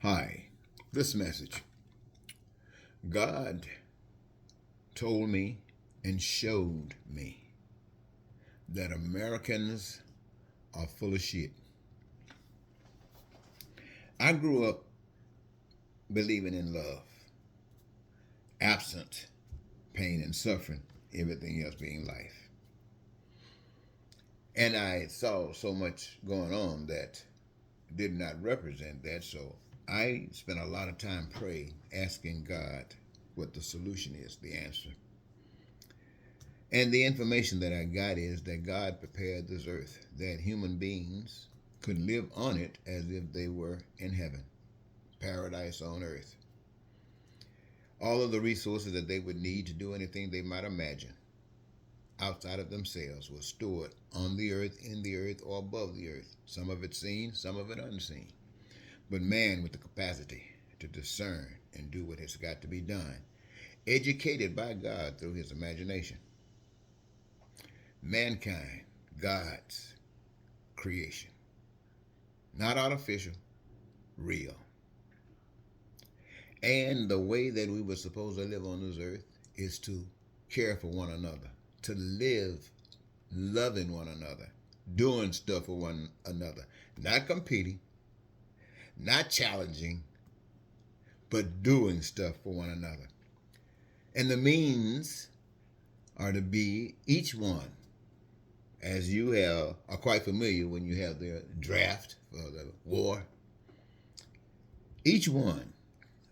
Hi, this message. God told me and showed me that Americans are full of shit. I grew up believing in love, absent pain and suffering, everything else being life. And I saw so much going on that did not represent that, so I spent a lot of time praying, asking God what the solution is, the answer. And the information that I got is that God prepared this earth, that human beings could live on it as if they were in heaven, paradise on earth. All of the resources that they would need to do anything they might imagine outside of themselves was stored on the earth, in the earth, or above the earth. Some of it seen, some of it unseen. But man with the capacity to discern and do what has got to be done, educated by God through his imagination. Mankind, God's creation. Not artificial, real. And the way that we were supposed to live on this earth is to care for one another, to live loving one another, doing stuff for one another, not competing, not challenging, but doing stuff for one another. And the means are to be each one, as you are quite familiar when you have the draft for the war. Each one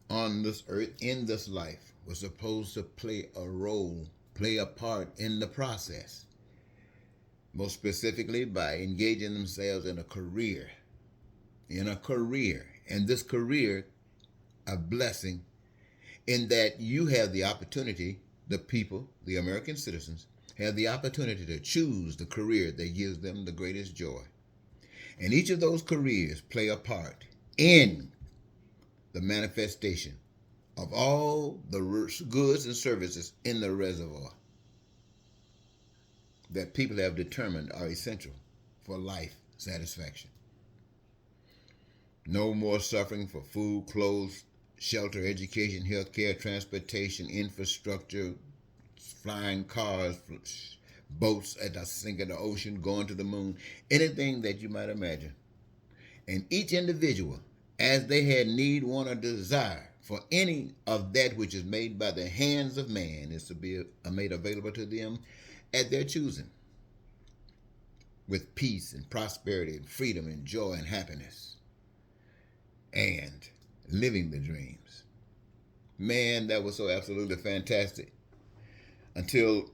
on this earth, in this life, was supposed to play a role, play a part in the process. Most specifically by engaging themselves in a career. And this career, a blessing in that you have the opportunity, the people, the American citizens, have the opportunity to choose the career that gives them the greatest joy. And each of those careers play a part in the manifestation of all the goods and services in the reservoir that people have determined are essential for life satisfaction. No more suffering for food, clothes, shelter, education, health care, transportation, infrastructure, flying cars, boats at the sink of the ocean, going to the moon, anything that you might imagine. And each individual, as they had need, want, or desire for any of that which is made by the hands of man, is to be made available to them at their choosing, with peace and prosperity and freedom and joy and happiness, and living the dreams. Man, that was so absolutely fantastic. Until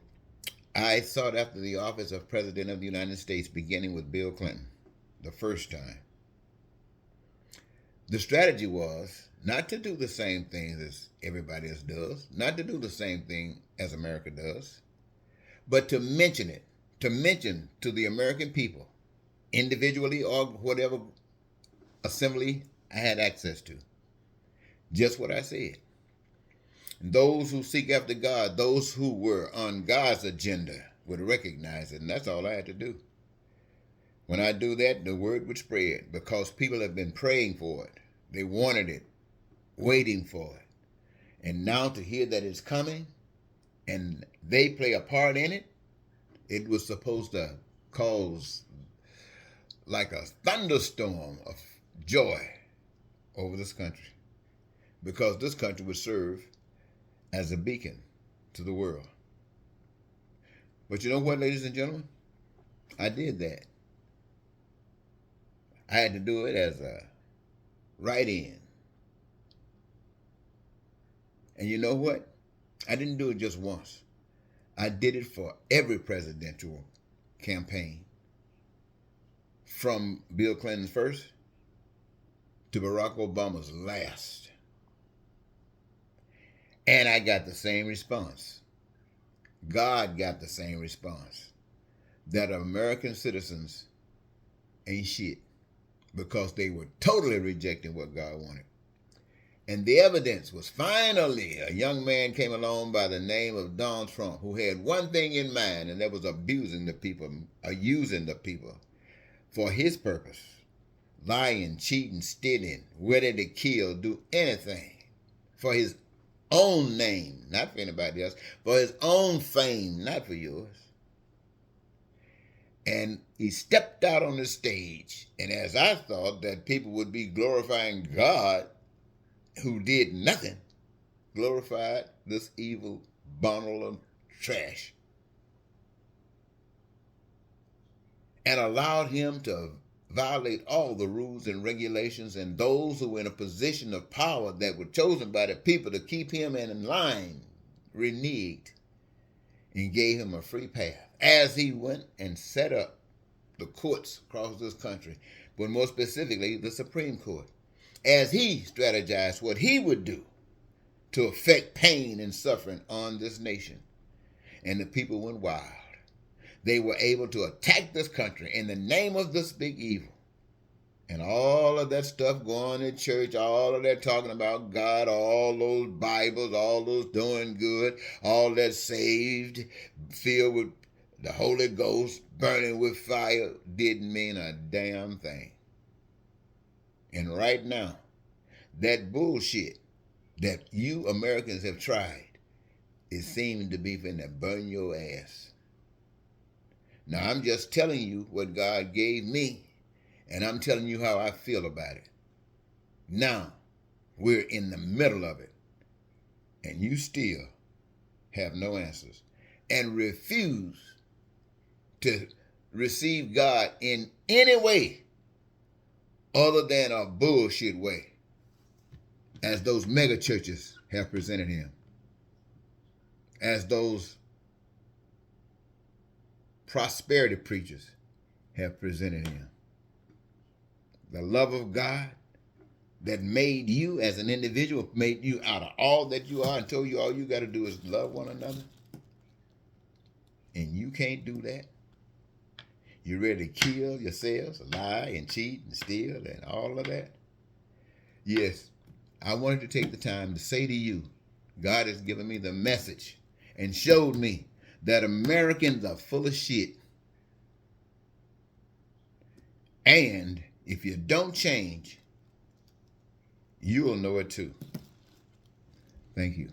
I sought after the office of President of the United States, beginning with Bill Clinton, the first time. The strategy was not to do the same things as everybody else does, not to do the same thing as America does, but to mention it, to mention to the American people, individually or whatever assembly I had access to, just what I said. Those who seek after God, those who were on God's agenda, would recognize it, and that's all I had to do. When I do that, the word would spread because people have been praying for it. They wanted it, waiting for it. And now to hear that it's coming and they play a part in it, it was supposed to cause like a thunderstorm of joy over this country, because this country would serve as a beacon to the world. But you know what, ladies and gentlemen? I did that. I had to do it as a write-in. And you know what? I didn't do it just once. I did it for every presidential campaign, from Bill Clinton's first to Barack Obama's last. And I got the same response. God got the same response, that American citizens ain't shit, because they were totally rejecting what God wanted. And the evidence was, finally a young man came along by the name of Donald Trump, who had one thing in mind, and that was abusing the people, using the people for his purpose, lying, cheating, stealing, ready to kill, do anything for his own name, not for anybody else, for his own fame, not for yours. And he stepped out on the stage, and as I thought that people would be glorifying God who did nothing, glorified this evil bundle of trash and allowed him to violate all the rules and regulations, and those who were in a position of power that were chosen by the people to keep him in line reneged and gave him a free path as he went and set up the courts across this country, but more specifically the Supreme Court, as he strategized what he would do to affect pain and suffering on this nation. And the people went wild. They were able to attack this country in the name of this big evil. And all of that stuff going to church, all of that talking about God, all those Bibles, all those doing good, all that saved, filled with the Holy Ghost, burning with fire, didn't mean a damn thing. And right now, that bullshit that you Americans have tried is seeming to be finna burn your ass. Now, I'm just telling you what God gave me, and I'm telling you how I feel about it. Now, we're in the middle of it, and you still have no answers and refuse to receive God in any way other than a bullshit way, as those mega churches have presented him, as those prosperity preachers have presented him. The love of God that made you as an individual, made you out of all that you are, and told you all you got to do is love one another. And you can't do that. You're ready to kill yourselves, lie and cheat and steal and all of that. Yes, I wanted to take the time to say to you, God has given me the message and showed me that Americans are full of shit. And if you don't change, you'll know it too. Thank you.